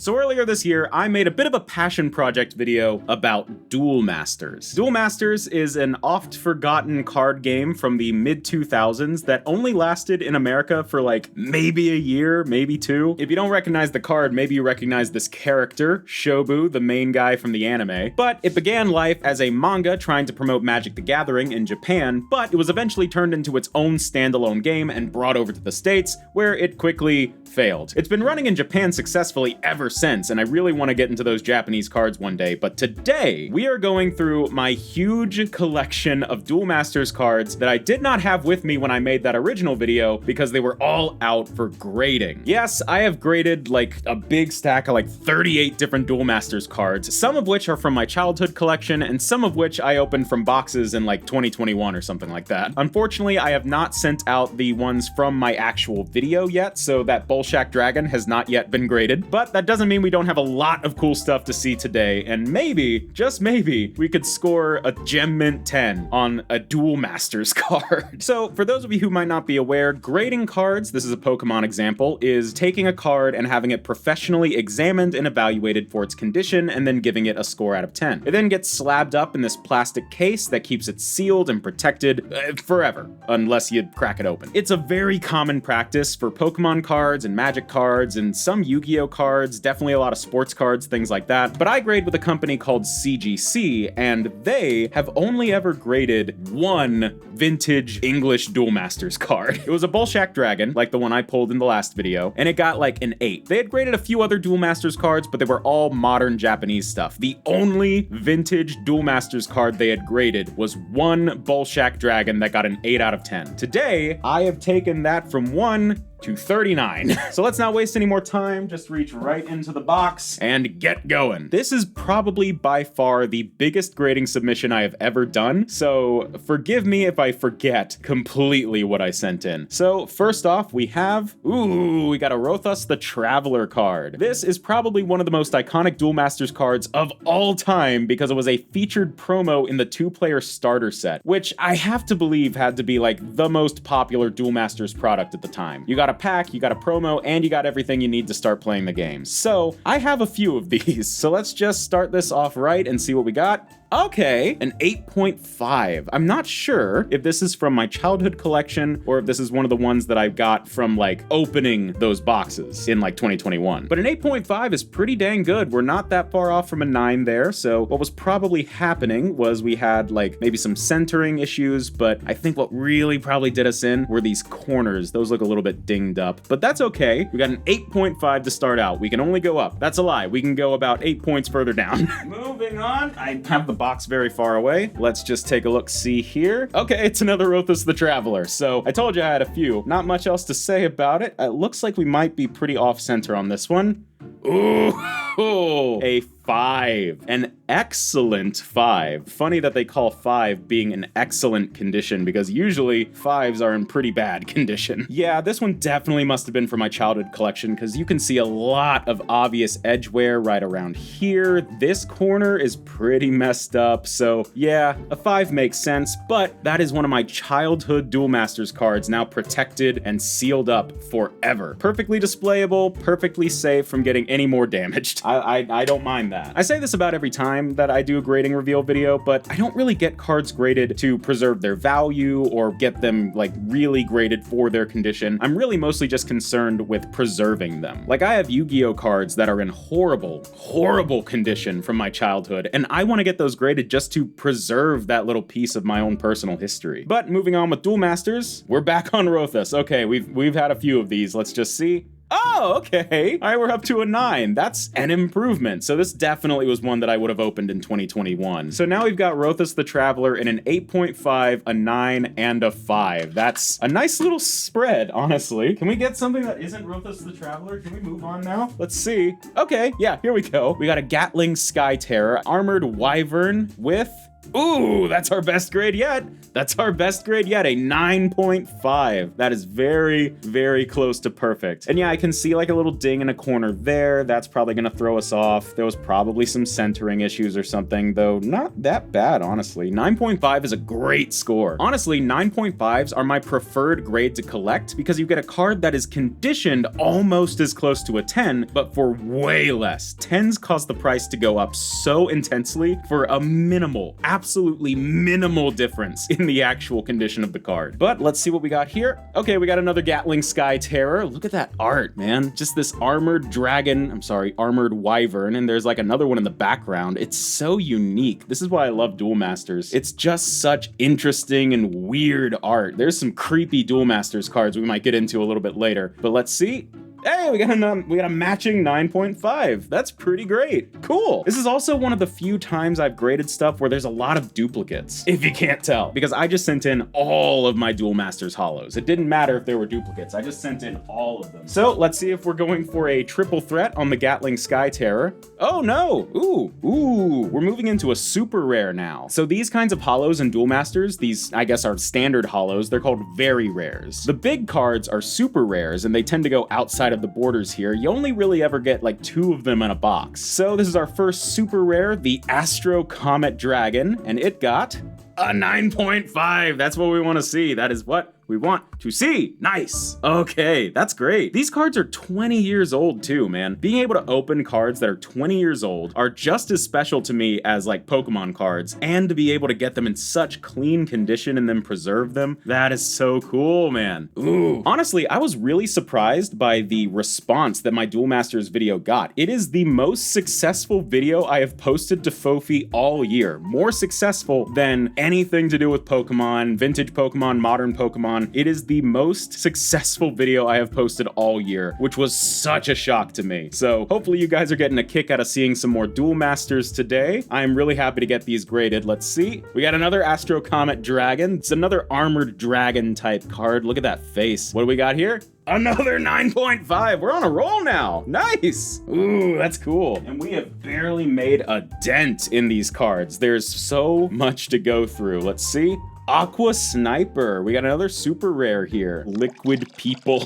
So earlier this year, I made a bit of a passion project video about Duel Masters. Duel Masters is an oft-forgotten card game from the mid-2000s that only lasted in America for like maybe a year, maybe two. If you don't recognize the card, maybe you recognize this character, Shobu, the main guy from the anime. But it began life as a manga trying to promote Magic the Gathering in Japan, but it was eventually turned into its own standalone game and brought over to the States, where it quickly failed. It's been running in Japan successfully ever since, and I really want to get into those Japanese cards one day, but today we are going through my huge collection of Duel Masters cards that I did not have with me when I made that original video because they were all out for grading. Yes, I have graded like a big stack of like 38 different Duel Masters cards, some of which are from my childhood collection and some of which I opened from boxes in like 2021 or something like that. Unfortunately, I have not sent out the ones from my actual video yet, so that Bolshak Dragon has not yet been graded, but that doesn't mean we don't have a lot of cool stuff to see today, and maybe, just maybe, we could score a Gem Mint 10 on a Duel Masters card. So, for those of you who might not be aware, grading cards, this is a Pokemon example, is taking a card and having it professionally examined and evaluated for its condition, and then giving it a score out of 10. It then gets slabbed up in this plastic case that keeps it sealed and protected forever, unless you crack it open. It's a very common practice for Pokemon cards and Magic cards and some Yu-Gi-Oh cards, definitely a lot of sports cards, things like that. But I grade with a company called CGC, and they have only ever graded one vintage English Duel Masters card. It was a Bolshak Dragon, like the one I pulled in the last video, and it got like an 8. They had graded a few other Duel Masters cards, but they were all modern Japanese stuff. The only vintage Duel Masters card they had graded was one Bolshak Dragon that got an 8 out of 10. Today, I have taken that from 1 to 39. So let's not waste any more time, just reach right into the box and get going. This is probably by far the biggest grading submission I have ever done, so forgive me if I forget completely what I sent in. So first off, we got a Rothus the Traveler card. This is probably one of the most iconic Duel Masters cards of all time because it was a featured promo in the 2-player starter set, which I have to believe had to be like the most popular Duel Masters product at the time. You got a pack, you got a promo, and you got everything you need to start playing the game. So I have a few of these, so let's just start this off right and see what we got. Okay, an 8.5. I'm not sure if this is from my childhood collection or if this is one of the ones that I got from like opening those boxes in like 2021. But an 8.5 is pretty dang good. We're not that far off from a 9 there. So what was probably happening was we had like maybe some centering issues, but I think what really probably did us in were these corners. Those look a little bit dinged up, but that's okay. We got an 8.5 to start out. We can only go up. That's a lie. We can go about 8 points further down. Moving on. I have the box very far away. Let's just take a look, see here. Okay, it's another Rothus the Traveler. So I told you I had a few. Not much else to say about it. It looks like we might be pretty off center on this one. Ooh, a 5. An excellent 5. Funny that they call 5 being an excellent condition because usually 5s are in pretty bad condition. Yeah, this one definitely must have been from my childhood collection because you can see a lot of obvious edge wear right around here. This corner is pretty messed up, so yeah, a 5 makes sense, but that is one of my childhood Duel Masters cards now protected and sealed up forever. Perfectly displayable, perfectly safe from getting any more damaged. I don't mind that. I say this about every time that I do a grading reveal video, but I don't really get cards graded to preserve their value or get them like really graded for their condition. I'm really mostly just concerned with preserving them. Like I have Yu-Gi-Oh cards that are in horrible, horrible condition from my childhood, and I want to get those graded just to preserve that little piece of my own personal history. But moving on with Duel Masters, we're back on Rothus. Okay, we've had a few of these. Let's just see. Oh, okay. All right, we're up to a 9. That's an improvement. So this definitely was one that I would have opened in 2021. So now we've got Rothus the Traveler in an 8.5, a 9, and a 5. That's a nice little spread, honestly. Can we get something that isn't Rothus the Traveler? Can we move on now? Let's see. Okay, yeah, here we go. We got a Gatling Sky Terror, Armored Wyvern with Ooh, that's our best grade yet. That's our best grade yet, a 9.5. That is very, very close to perfect. And yeah, I can see like a little ding in a corner there. That's probably gonna throw us off. There was probably some centering issues or something, though not that bad, honestly. 9.5 is a great score. Honestly, 9.5s are my preferred grade to collect because you get a card that is conditioned almost as close to a 10, but for way less. 10s cause the price to go up so intensely for a minimal, absolutely minimal difference in the actual condition of the card. But let's see what we got here. Okay, we got another Gatling Sky Terror. Look at that art, man. Just this armored dragon, armored wyvern, and there's like another one in the background. It's so unique. This is why I love Duel Masters. It's just such interesting and weird art. There's some creepy Duel Masters cards we might get into a little bit later, but let's see. Hey, we got a matching 9.5. That's pretty great. Cool. This is also one of the few times I've graded stuff where there's a lot of duplicates, if you can't tell, because I just sent in all of my Duel Masters holos. It didn't matter if there were duplicates. I just sent in all of them. So let's see if we're going for a triple threat on the Gatling Sky Terror. Oh no. Ooh, we're moving into a super rare now. So these kinds of holos in Duel Masters, these I guess are standard holos. They're called very rares. The big cards are super rares and they tend to go outside of the borders here. You only really ever get like 2 of them in a box. So this is our first super rare, the Astro Comet Dragon, and it got a 9.5. That's what we want to see. That is what we want to see. Nice. Okay, that's great. These cards are 20 years old too, man. Being able to open cards that are 20 years old are just as special to me as like Pokemon cards, and to be able to get them in such clean condition and then preserve them, that is so cool, man. Ooh. Honestly, I was really surprised by the response that my Duel Masters video got. It is the most successful video I have posted to Foafy all year. More successful than anything to do with Pokemon, vintage Pokemon, modern Pokemon. It is the most successful video I have posted all year, which was such a shock to me. So hopefully you guys are getting a kick out of seeing some more Duel Masters today. I'm really happy to get these graded. Let's see. We got another Astro Comet Dragon. It's another armored dragon type card. Look at that face. What do we got here? Another 9.5. We're on a roll now. Nice. Ooh, that's cool. And we have barely made a dent in these cards. There's so much to go through. Let's see. Aqua Sniper. We got another super rare here. Liquid People.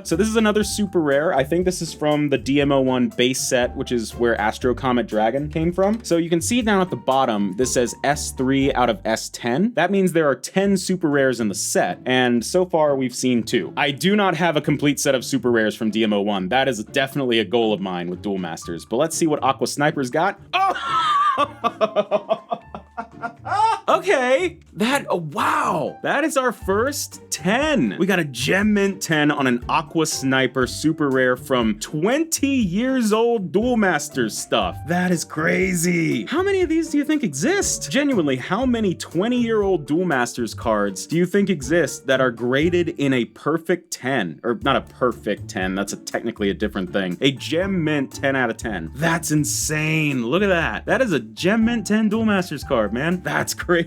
So this is another super rare. I think this is from the DMO1 base set, which is where Astro Comet Dragon came from. So you can see down at the bottom, this says S3 out of S10. That means there are 10 super rares in the set, and so far we've seen 2. I do not have a complete set of super rares from DMO1. That is definitely a goal of mine with Duel Masters. But let's see what Aqua Sniper's got. Oh! Okay, wow, that is our first 10. We got a Gem Mint 10 on an Aqua Sniper super rare from 20 years old Duel Masters stuff. That is crazy. How many of these do you think exist? Genuinely, how many 20-year-old Duel Masters cards do you think exist that are graded in a perfect 10? Or not a perfect 10, that's technically a different thing. A Gem Mint 10 out of 10. That's insane, look at that. That is a Gem Mint 10 Duel Masters card, man. That's crazy.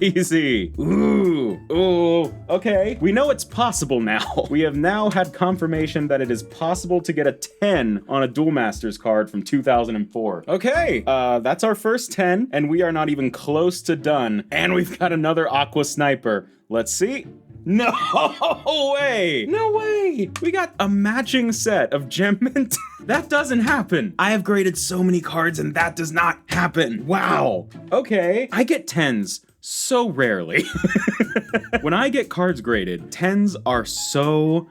Ooh, okay. We know it's possible now. We have now had confirmation that it is possible to get a 10 on a Duel Masters card from 2004. Okay, that's our first 10, and we are not even close to done. And we've got another Aqua Sniper. Let's see. No way! No way! We got a matching set of Gem Mint. That doesn't happen. I have graded so many cards and that does not happen. Wow. Okay, I get 10s so rarely. When I get cards graded, 10s are so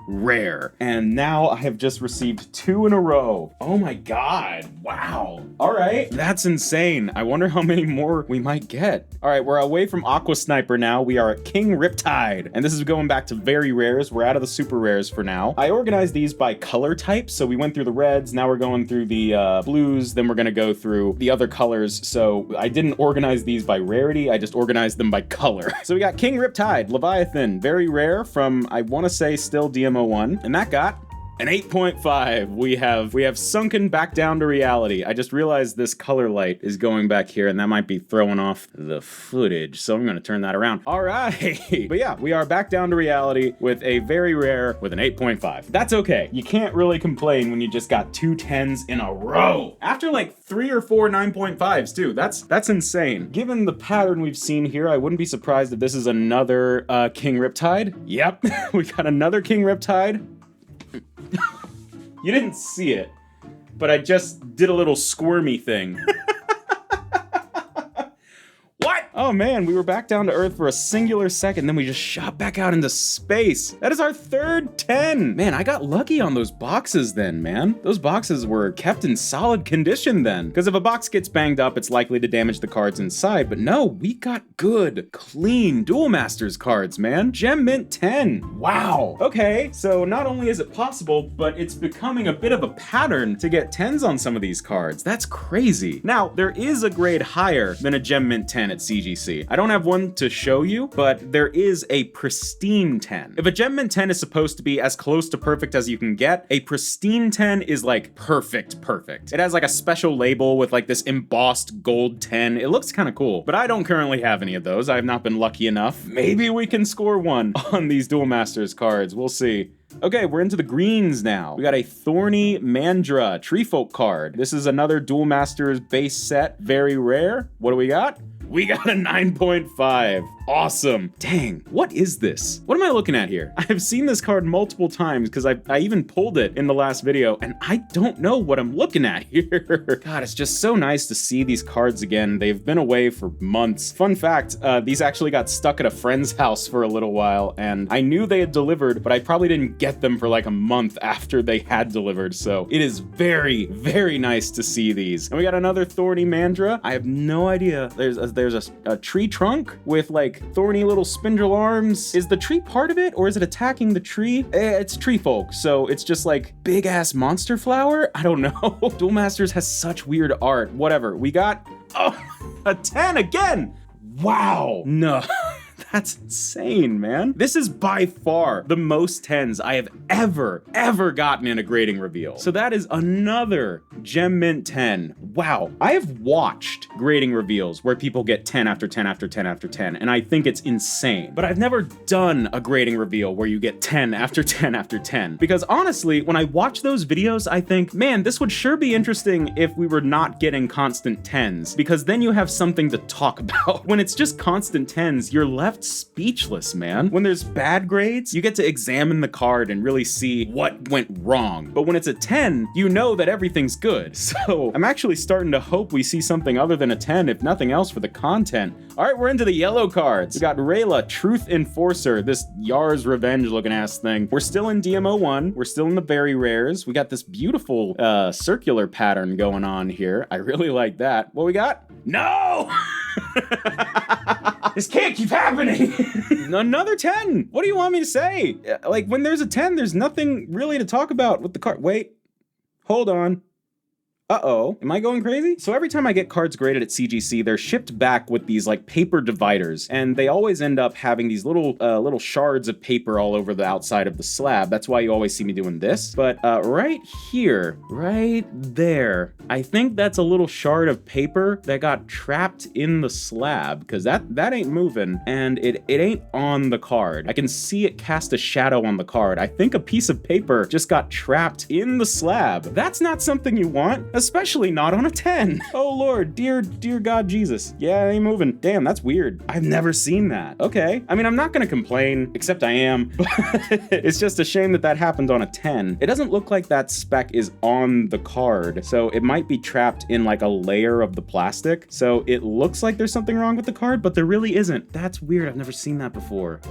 rare. And now I have just received 2 in a row. Oh my god, wow. All right, that's insane. I wonder how many more we might get. All right, we're away from Aqua Sniper now. We are at King Riptide. And this is going back to very rares. We're out of the super rares for now. I organized these by color type. So we went through the reds, now we're going through the blues, then we're gonna go through the other colors. So I didn't organize these by rarity, I just organized them by color. So we got King Riptide, Leviathan, very rare from, I wanna say still DMO1, and that got An 8.5. We have sunken back down to reality. I just realized this color light is going back here, and that might be throwing off the footage, so I'm gonna turn that around. All right. But yeah, we are back down to reality with a very rare with an 8.5. That's okay. You can't really complain when you just got 2 10s in a row. After like 3 or 4 9.5s too. That's insane. Given the pattern we've seen here, I wouldn't be surprised if this is another King Riptide. Yep, we got another King Riptide. You didn't see it, but I just did a little squirmy thing. What? Oh man, we were back down to Earth for a singular second, then we just shot back out into space. That is our third 10. Man, I got lucky on those boxes then, man. Those boxes were kept in solid condition then. Because if a box gets banged up, it's likely to damage the cards inside. But no, we got good, clean Duel Masters cards, man. Gem Mint 10. Wow. Okay, so not only is it possible, but it's becoming a bit of a pattern to get 10s on some of these cards. That's crazy. Now, there is a grade higher than a Gem Mint 10 at CGC. I don't have one to show you, but there is a pristine 10. If a Gem Mint 10 is supposed to be as close to perfect as you can get, a pristine 10 is like perfect. It has like a special label with like this embossed gold 10. It looks kind of cool, but I don't currently have any of those. I have not been lucky enough. Maybe we can score one on these Duel Masters cards. We'll see. Okay, we're into the greens now. We got a Thorny Mandra Treefolk card. This is another Duel Masters base set, very rare. What do we got? We got a 9.5. Awesome. Dang, what is this? What am I looking at here? I've seen this card multiple times because I even pulled it in the last video, and I don't know what I'm looking at here. God, it's just so nice to see these cards again. They've been away for months. Fun fact, these actually got stuck at a friend's house for a little while, and I knew they had delivered, but I probably didn't get them for like a month after they had delivered, so it is very, very nice to see these. And we got another Thorny Mandra. I have no idea. There's a tree trunk with like thorny little spindle arms. Is the tree part of it, or is it attacking the tree? It's tree folk, so it's just like big ass monster flower? I don't know. Duel Masters has such weird art. Whatever. We got, oh, a 10 again. Wow. No. That's insane, man. This is by far the most 10s I have ever gotten in a grading reveal. So that is another Gem Mint 10. Wow. I have watched grading reveals where people get 10 after 10 after 10 after 10, and I think it's insane. But I've never done a grading reveal where you get 10 after 10 after 10. Because honestly, when I watch those videos, I think, man, this would sure be interesting if we were not getting constant 10s, because then you have something to talk about. When it's just constant 10s, you're left speechless, man. When there's bad grades, you get to examine the card and really see what went wrong. But when it's a 10, you know that everything's good. So I'm actually starting to hope we see something other than a 10, if nothing else, for the content. All right, we're into the yellow cards. We got Rayla, Truth Enforcer, this Yar's Revenge looking ass thing. We're still in DMO1. We're still in the very rares. We got this beautiful circular pattern going on here. I really like that. What we got? No! This can't keep happening. Another 10. What do you want me to say? Like, when there's a 10, there's nothing really to talk about with the card. Wait, hold on. Uh-oh, am I going crazy? So every time I get cards graded at CGC, they're shipped back with these like paper dividers, and they always end up having these little shards of paper all over the outside of the slab. That's why you always see me doing this. But right here, right there, I think that's a little shard of paper that got trapped in the slab, because that ain't moving, and it ain't on the card. I can see it cast a shadow on the card. I think a piece of paper just got trapped in the slab. That's not something you want. Especially not on a 10. Oh Lord, dear God Jesus. Yeah, it ain't moving. Damn, that's weird. I've never seen that. Okay. I mean, I'm not gonna complain, except I am. But it's just a shame that happened on a 10. It doesn't look like that spec is on the card, so it might be trapped in like a layer of the plastic. So it looks like there's something wrong with the card, but there really isn't. That's weird. I've never seen that before.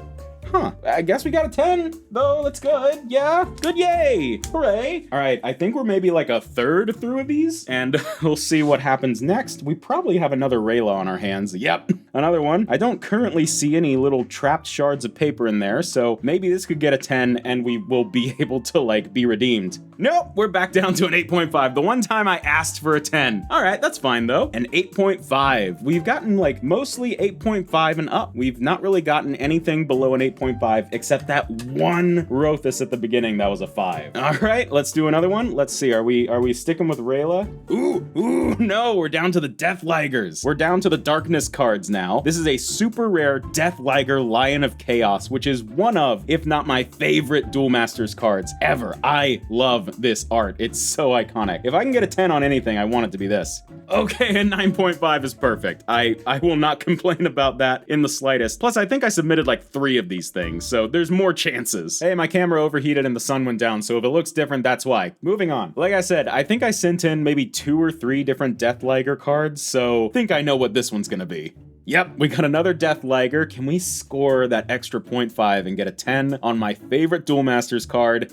Huh, I guess we got a 10, though. That's good. Yeah, good, yay, hooray. All right, I think we're maybe like a third through of these, and we'll see what happens next. We probably have another Rayla on our hands. Yep, another one. I don't currently see any little trapped shards of paper in there, so maybe this could get a 10 and we will be able to like be redeemed. Nope, we're back down to an 8.5. The one time I asked for a 10. All right, that's fine though. An 8.5. We've gotten like mostly 8.5 and up. We've not really gotten anything below an 8.5. 8.5, except that one Rothus at the beginning that was a 5. All right, let's do another one. Let's see, are we sticking with Rayla? Ooh, no, we're down to the Death Ligers. We're down to the Darkness cards now. This is a super rare Death Liger Lion of Chaos, which is one of, if not my favorite Duel Masters cards ever. I love this art. It's so iconic. If I can get a 10 on anything, I want it to be this. Okay, a 9.5 is perfect. I will not complain about that in the slightest. Plus, I think I submitted like 3 of these things, so there's more chances. Hey, my camera overheated and the sun went down, so if it looks different, that's why. Moving on. Like I said, I think I sent in maybe 2 or 3 different Death Liger cards, so I think I know what this one's gonna be. Yep, we got another Death Liger. Can we score that extra 0.5 and get a 10 on my favorite Duel Masters card?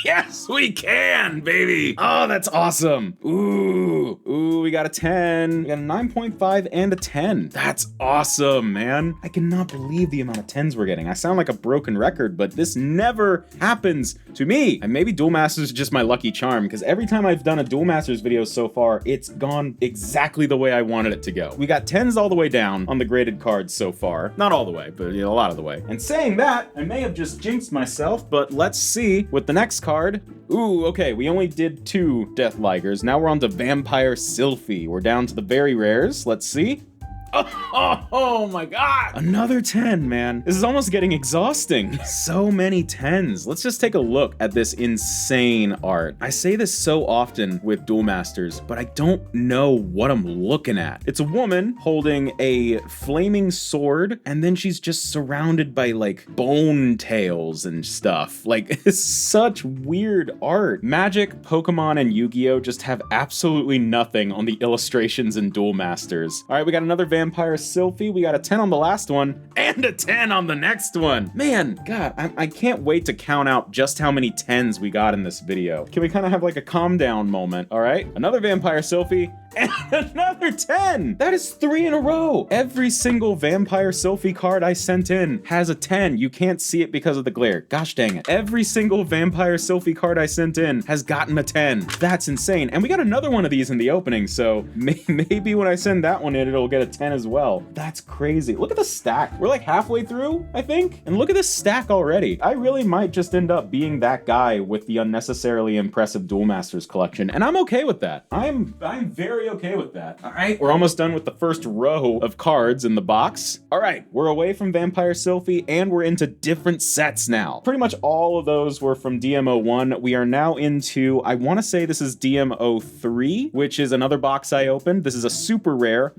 Yes, we can, baby. Oh, that's awesome. Ooh, we got a 10. We got a 9.5 and a 10. That's awesome, man. I cannot believe the amount of 10s we're getting. I sound like a broken record, but this never happens to me. And maybe Duel Masters is just my lucky charm, because every time I've done a Duel Masters video so far, it's gone exactly the way I wanted it to go. We got 10s all the way down on the graded cards so far. Not all the way, but a lot of the way. And saying that, I may have just jinxed myself, but let's see with the next card. Ooh, okay, we only did 2 Death Ligers. Now we're on to Vampire Sylphie. We're down to the very rares. Let's see. Oh my god! Another 10, man. This is almost getting exhausting. So many 10s. Let's just take a look at this insane art. I say this so often with Duel Masters, but I don't know what I'm looking at. It's a woman holding a flaming sword, and then she's just surrounded by like bone tails and stuff. Like, it's such weird art. Magic, Pokemon, and Yu-Gi-Oh! Just have absolutely nothing on the illustrations in Duel Masters. All right, we got another Vampire Sylphie. We got a 10 on the last one and a 10 on the next one. Man, God, I can't wait to count out just how many 10s we got in this video. Can we kind of have like a calm down moment? All right, another Vampire Sylphie and another 10. That is 3 in a row. Every single Vampire Sylphie card I sent in has a 10. You can't see it because of the glare. Gosh dang it. Every single Vampire Sylphie card I sent in has gotten a 10. That's insane. And we got another one of these in the opening, so maybe when I send that one in, it'll get a 10 as well. That's crazy. Look at the stack. We're like halfway through, I think. And look at this stack already. I really might just end up being that guy with the unnecessarily impressive Duel Masters collection, and I'm okay with that. I'm very okay with that. All right, we're almost done with the first row of cards in the box. All right, we're away from Vampire Sylphie and we're into different sets now. Pretty much all of those were from DMO1. We are now into, I want to say this is DMO3, which is another box I opened. This is a super rare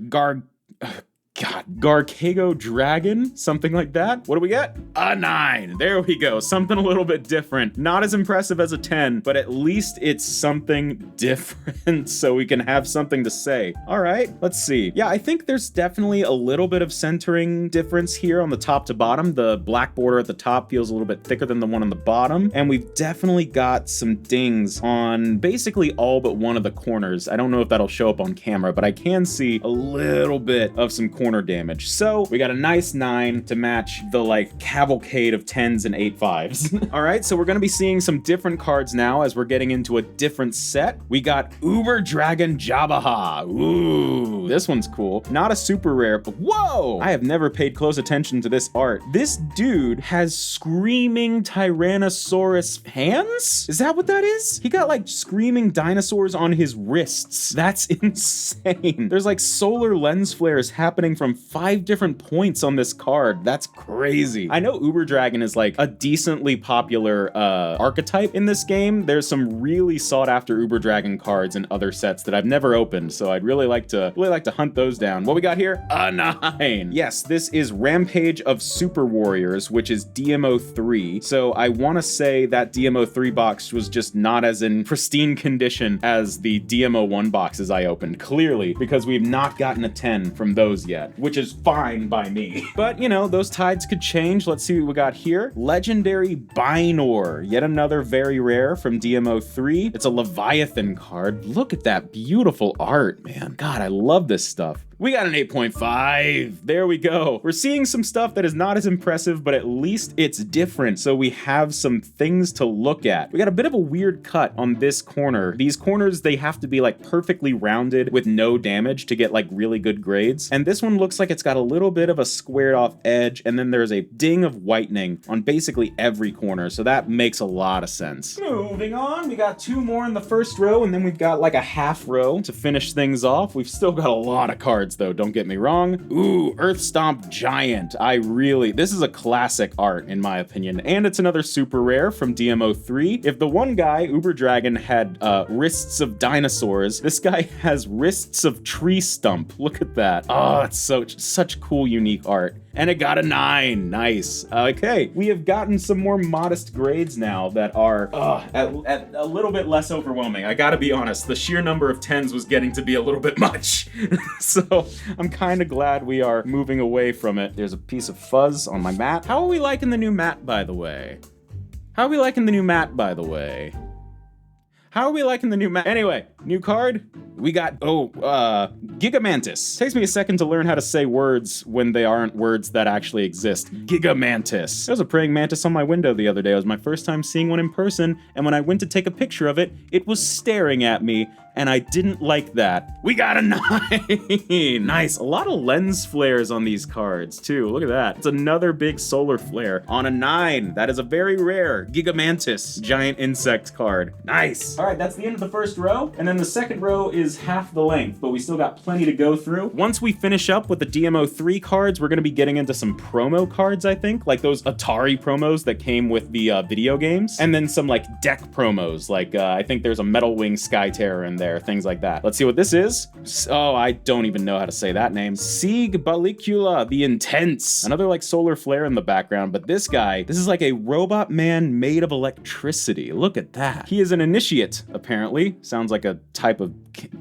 Garcago Dragon, something like that. What do we get? A 9. There we go. Something a little bit different. Not as impressive as a 10, but at least it's something different so we can have something to say. All right, let's see. Yeah, I think there's definitely a little bit of centering difference here on the top to bottom. The black border at the top feels a little bit thicker than the one on the bottom, and we've definitely got some dings on basically all but one of the corners. I don't know if that'll show up on camera, but I can see a little bit of some corner damage. So we got a nice 9 to match the like cavalcade of 10s and 8 5s. All right, so we're going to be seeing some different cards now as we're getting into a different set. We got Uber Dragon Jabaha. Ooh, this one's cool. Not a super rare, but whoa! I have never paid close attention to this art. This dude has screaming Tyrannosaurus hands? Is that what that is? He got like screaming dinosaurs on his wrists. That's insane. There's like solar lens flares happening from 5 different points on this card. That's crazy. I know Uber Dragon is like a decently popular archetype in this game. There's some really sought after Uber Dragon cards in other sets that I've never opened, so I'd really like to hunt those down. What we got here? A 9. Yes, this is Rampage of Super Warriors, which is DMO3. So I want to say that DMO3 box was just not as in pristine condition as the DMO1 boxes I opened, clearly, because we've not gotten a 10 from those yet, which is fine by me. But, you know, those tides could change. Let's see what we got here. Legendary Binor, yet another very rare from DMO3. It's a Leviathan card. Look at that beautiful art, man. God, I love this stuff. We got an 8.5. There we go. We're seeing some stuff that is not as impressive, but at least it's different, so we have some things to look at. We got a bit of a weird cut on this corner. These corners, they have to be like perfectly rounded with no damage to get like really good grades. And this one looks like it's got a little bit of a squared off edge, and then there's a ding of whitening on basically every corner, so that makes a lot of sense. Moving on, we got 2 more in the first row, and then we've got like a half row to finish things off. We've still got a lot of cards though, don't get me wrong. Ooh, Earth Stomp Giant. This is a classic art in my opinion, and it's another super rare from DMO3. If the one guy, Uber Dragon, had wrists of dinosaurs, this guy has wrists of tree stump. Look at that. Oh, it's such cool, unique art. And it got a 9. Nice. Okay, we have gotten some more modest grades now that are at a little bit less overwhelming. I gotta be honest, the sheer number of 10s was getting to be a little bit much. So I'm kind of glad we are moving away from it. There's a piece of fuzz on my mat. How are we liking the new mat, by the way? How are we liking the new mat, by the way? How are we liking the new mat? Anyway, new card. We got, Gigamantis. Takes me a second to learn how to say words when they aren't words that actually exist. Gigamantis. There was a praying mantis on my window the other day. It was my first time seeing one in person, and when I went to take a picture of it, it was staring at me, and I didn't like that. We got a 9. Nice. A lot of lens flares on these cards, too. Look at that. It's another big solar flare on a 9. That is a very rare Gigamantis giant insect card. Nice. All right, that's the end of the first row, and then the second row is half the length, but we still got plenty to go through. Once we finish up with the DMO3 cards, we're gonna be getting into some promo cards, I think, like those Atari promos that came with the video games, and then some like deck promos, like I think there's a Metal Wing Sky Terror in there, things like that. Let's see what this is. Oh, I don't even know how to say that name. Sieg Balicula, the Intense. Another like solar flare in the background, but this guy, this is like a robot man made of electricity. Look at that. He is an initiate, apparently. Sounds like a type of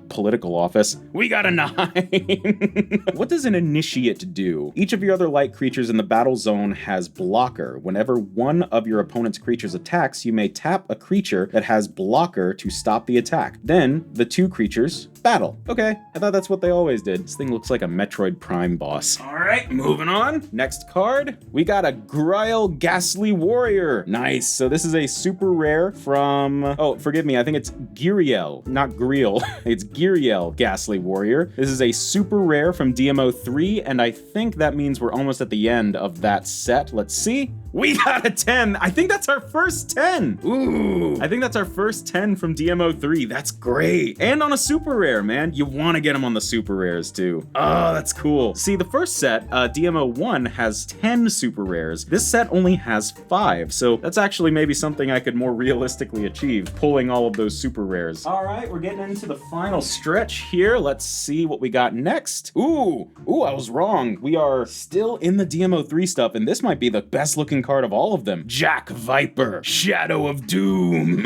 political office. We got a 9. What does an initiate do? Each of your other light creatures in the battle zone has blocker. Whenever one of your opponent's creatures attacks, you may tap a creature that has blocker to stop the attack. Then the 2 creatures battle. Okay, I thought that's what they always did. This thing looks like a Metroid Prime boss. All right, moving on. Next card, we got a Grail Ghastly Warrior. Nice. So this is a super rare from, oh, forgive me, I think it's Giriel, not Griel. It's Giriel Ghastly Warrior. This is a super rare from DMO3, and I think that means we're almost at the end of that set. Let's see. We got a 10. I think that's our first 10. Ooh, I think that's our first 10 from DMO3. That's great. And on a super rare, man. You want to get them on the super rares too. Oh, that's cool. See, the first set, DMO1, has 10 super rares. This set only has 5, so that's actually maybe something I could more realistically achieve, pulling all of those super rares. All right, we're getting into the final stretch here. Let's see what we got next. Ooh, I was wrong. We are still in the DMO3 stuff, and this might be the best looking card of all of them. Jack Viper, Shadow of Doom.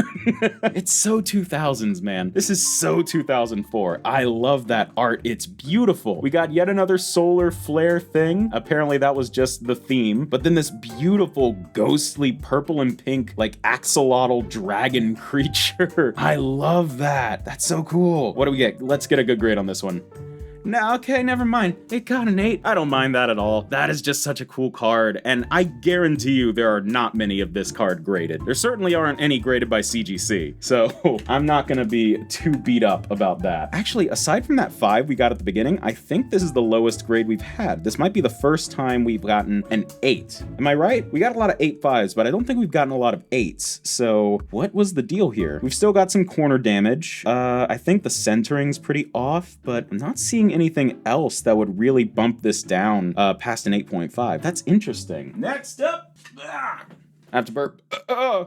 It's so 2000s, man. This is so 2004. I love that art. It's beautiful. We got yet another solar flare thing. Apparently that was just the theme, but then this beautiful ghostly purple and pink like axolotl dragon creature. I love that. That's so cool. What do we get? Let's get a good grade on this one. No, okay, never mind. It got an 8. I don't mind that at all. That is just such a cool card, and I guarantee you there are not many of this card graded. There certainly aren't any graded by CGC, so I'm not gonna be too beat up about that. Actually, aside from that 5 we got at the beginning, I think this is the lowest grade we've had. This might be the first time we've gotten an 8. Am I right? We got a lot of 8 5s, but I don't think we've gotten a lot of 8s. So what was the deal here? We've still got some corner damage. I think the centering's pretty off, but I'm not seeing anything else that would really bump this down past an 8.5. That's interesting. Next up, I have to burp.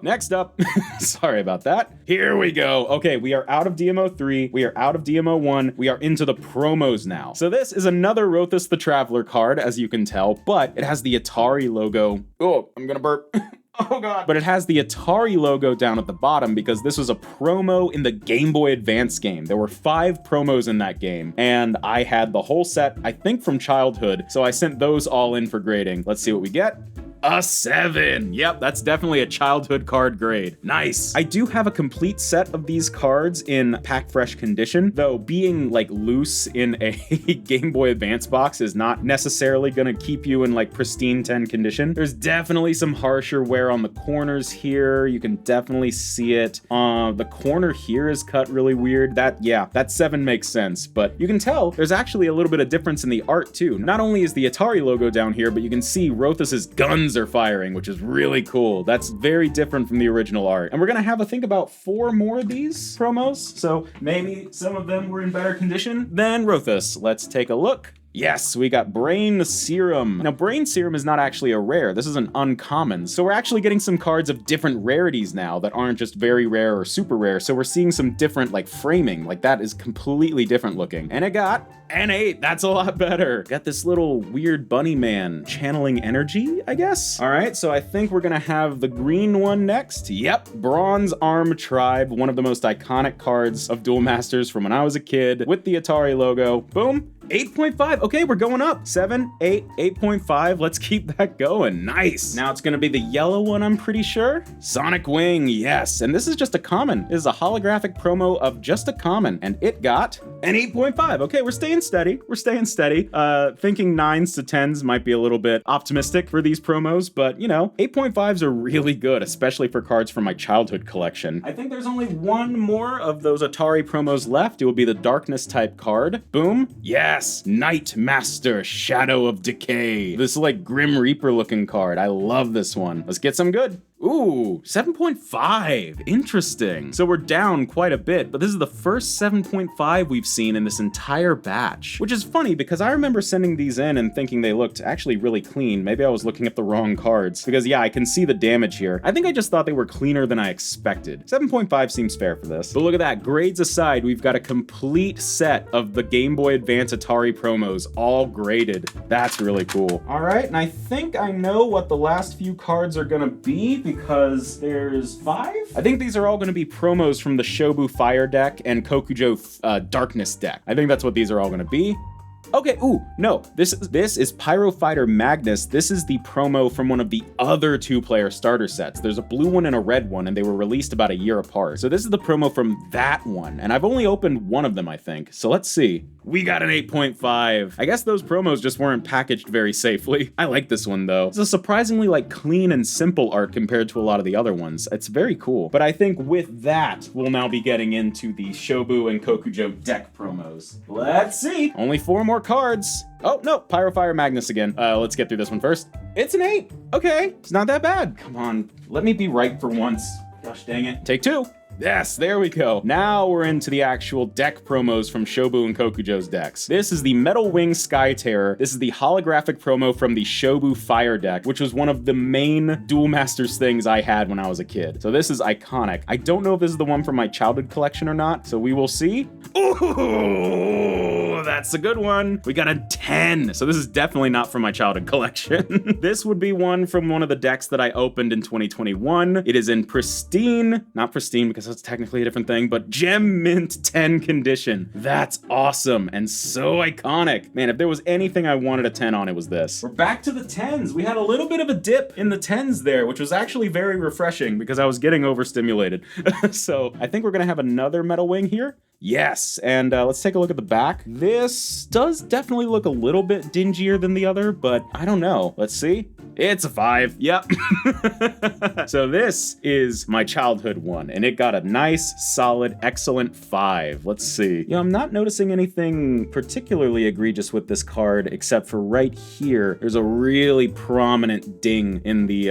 Next up, sorry about that. Here we go. Okay, we are out of DMO3. We are out of DMO1. We are into the promos now. So this is another Rothus the Traveler card, as you can tell, but it has the Atari logo. Oh, I'm gonna burp. Oh god. But it has the Atari logo down at the bottom because this was a promo in the Game Boy Advance game. There were 5 promos in that game, and I had the whole set, I think from childhood, so I sent those all in for grading. Let's see what we get. A 7. Yep, that's definitely a childhood card grade. Nice. I do have a complete set of these cards in pack fresh condition, though being like loose in a Game Boy Advance box is not necessarily gonna keep you in like pristine 10 condition. There's definitely some harsher wear on the corners here. You can definitely see it. The corner here is cut really weird. That 7 makes sense, but you can tell there's actually a little bit of difference in the art too. Not only is the Atari logo down here, but you can see Rothus's guns are firing, which is really cool. That's very different from the original art. And we're gonna have, I think, about 4 more of these promos, so maybe some of them were in better condition than Rothus. Let's take a look. Yes, we got Brain Serum. Now, Brain Serum is not actually a rare. This is an uncommon. So we're actually getting some cards of different rarities now that aren't just very rare or super rare. So we're seeing some different, like, framing. Like, that is completely different looking. And it got an 8. That's a lot better. Got this little weird bunny man channeling energy, I guess? All right, so I think we're gonna have the green one next. Yep, Bronze Arm Tribe, one of the most iconic cards of Duel Masters from when I was a kid, with the Atari logo. Boom. 8.5. Okay, we're going up. 7, 8, 8.5. Let's keep that going. Nice. Now it's gonna be the yellow one, I'm pretty sure. Sonic Wing, yes. And this is just a common. This is a holographic promo of just a common, and it got an 8.5. Okay, we're staying steady. We're staying steady. Thinking 9s to 10s might be a little bit optimistic for these promos, but you know, 8.5s are really good, especially for cards from my childhood collection. I think there's only one more of those Atari promos left. It will be the Darkness type card. Boom. Yes. Night Master, Shadow of Decay. This is like Grim Reaper looking card. I love this one. Let's get some good. Ooh, 7.5. Interesting. So we're down quite a bit, but this is the first 7.5 we've seen in this entire batch, which is funny because I remember sending these in and thinking they looked actually really clean. Maybe I was looking at the wrong cards because yeah, I can see the damage here. I think I just thought they were cleaner than I expected. 7.5 seems fair for this. But look at that, grades aside, we've got a complete set of the Game Boy Advance Atari promos all graded. That's really cool. All right, and I think I know what the last few cards are gonna be, because there's 5? I think these are all going to be promos from the Shobu Fire deck and Kokujo Darkness deck. I think that's what these are all going to be. Okay, ooh, no, this is Pyro Fighter Magnus. This is the promo from one of the other 2-player starter sets. There's a blue one and a red one, and they were released about a year apart. So this is the promo from that one, and I've only opened one of them, I think. So let's see. We got an 8.5. I guess those promos just weren't packaged very safely. I like this one, though. It's a surprisingly, like, clean and simple art compared to a lot of the other ones. It's very cool. But I think with that, we'll now be getting into the Shobu and Kokujo deck promos. Let's see. Only 4 more cards. Oh, no, Pyrofire Magnus again. Let's get through this one first. It's an 8. Okay, it's not that bad. Come on, let me be right for once. Gosh dang it. Take 2. Yes, there we go. Now we're into the actual deck promos from Shobu and Kokujo's decks. This is the Metal Wing Sky Terror. This is the holographic promo from the Shobu Fire deck, which was one of the main Duel Masters things I had when I was a kid. So this is iconic. I don't know if this is the one from my childhood collection or not, so we will see. Ooh, that's a good one. We got a 10. So this is definitely not from my childhood collection. This would be one from one of the decks that I opened in 2021. It is in pristine, not pristine because it's technically a different thing, but Gem Mint 10 condition. That's awesome and so iconic. Man, if there was anything I wanted a 10 on, it was this. We're back to the 10s. We had a little bit of a dip in the 10s there, which was actually very refreshing because I was getting overstimulated. So I think we're gonna have another Metal Wing here. Yes, and let's take a look at the back. This does definitely look a little bit dingier than the other, but I don't know. Let's see. It's a 5. Yep. So this is my childhood one, and it got a nice, solid, excellent 5. Let's see. You know, I'm not noticing anything particularly egregious with this card, except for right here. There's a really prominent ding in the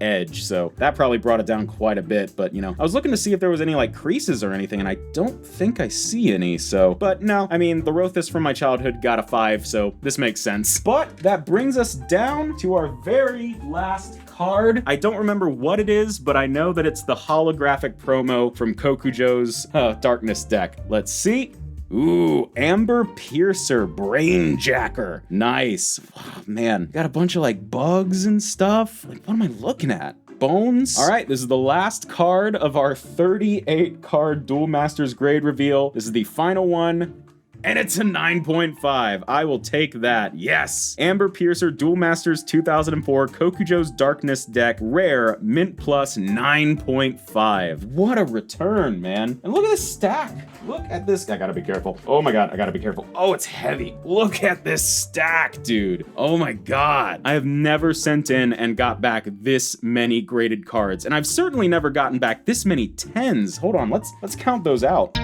edge, so that probably brought it down quite a bit. But you know, I was looking to see if there was any like creases or anything, and I don't think I see any. So, but no, I mean, the Rothus from my childhood got a 5, so this makes sense. But that brings us down to our very last card. I don't remember what it is, but I know that it's the holographic promo from Kokujo's Darkness deck. Let's see. Ooh, Amber Piercer, Brainjacker. Nice. Oh, man, got a bunch of like bugs and stuff. Like, what am I looking at? Bones. All right, this is the last card of our 38 card Duel Masters grade reveal. This is the final one. And it's a 9.5. I will take that. Yes. Amber Piercer, Duel Masters 2004, Kokujo's Darkness deck, rare, mint plus 9.5. What a return, man. And look at this stack. Look at this. I gotta be careful. Oh my god, I gotta be careful. Oh, it's heavy. Look at this stack, dude. Oh my god. I have never sent in and got back this many graded cards, and I've certainly never gotten back this many 10s. Hold on, let's count those out.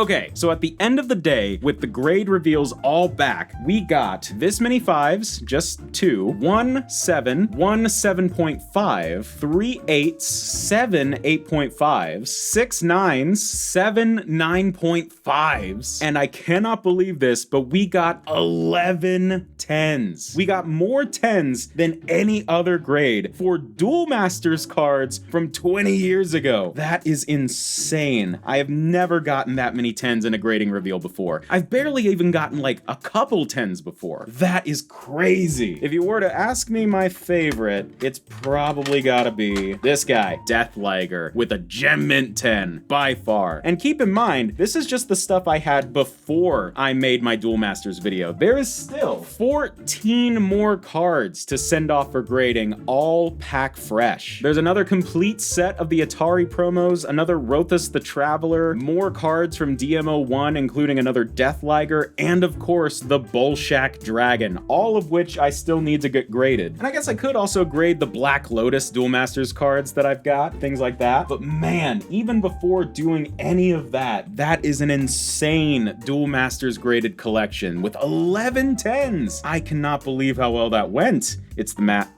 Okay, so at the end of the day, with the grade reveals all back, we got this many 5s, just 2, 1 7, 1 7.5, 3 8s, 7 8.5s, 6 9s, 7 9.5s, and I cannot believe this, but we got 11 10s. We got more 10s than any other grade for Duel Masters cards from 20 years ago. That is insane. I have never gotten that many 10s in a grading reveal before. I've barely even gotten like a couple 10s before. That is crazy. If you were to ask me my favorite, it's probably gotta be this guy, Death Liger, with a Gem Mint 10, by far. And keep in mind, this is just the stuff I had before I made my Duel Masters video. There is still 14 more cards to send off for grading, all pack fresh. There's another complete set of the Atari promos, another Rothus the Traveler, more cards from DMO1, including another Death Liger, and of course, the Bolshak Dragon, all of which I still need to get graded. And I guess I could also grade the Black Lotus Duel Masters cards that I've got, things like that. But man, even before doing any of that, that is an insane Duel Masters graded collection with 11 10s. I cannot believe how well that went. It's the mat.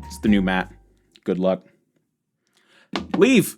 It's the new mat. Good luck. Leave.